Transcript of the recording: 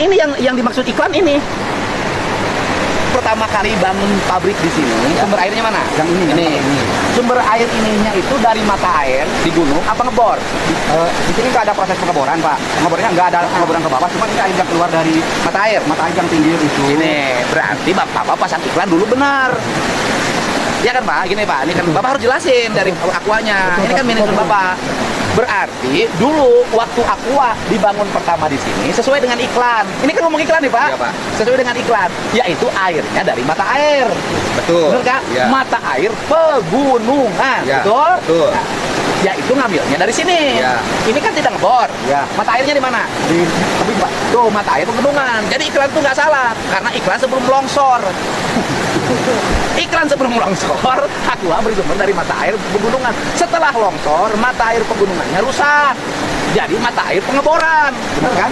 ini yang dimaksud iklan ini. Pertama kali bangun pabrik di sini, sumber airnya mana? Yang ini. Sumber air ininya itu dari mata air di gunung apa ngebor? Di sini nggak ada proses pengeboran, Pak. Pengeborannya nggak ada pengeboran ke bawah, cuma ini air yang keluar dari Mata air. mata air yang tinggi itu. Ini berarti Bapak pasang iklan dulu benar. Ya kan Pak, gini Pak, ini kan Bapak harus jelasin dari akuanya. Ini kan manajemen Bapak. Berarti dulu waktu Aqua dibangun pertama di sini sesuai dengan iklan. Ini kan ngomong iklan nih Pak. Iya, Pak. Sesuai dengan iklan, yaitu airnya dari mata air. Betul. Benar kan? Iya. Mata air pegunungan, Iya, betul? betul. Nah, yaitu ngambilnya dari sini. Iya. Ini kan tidak ngebor. Iya. Mata airnya di mana? Di tebing, Pak. Tuh, mata air pegunungan. Jadi iklan itu nggak salah, karena iklan sebelum longsor. Iklan sebelum longsor, Aqua bersumber dari mata air pegunungan. Setelah longsor, mata air pegunungannya rusak. Jadi mata air pengeboran, benar kan?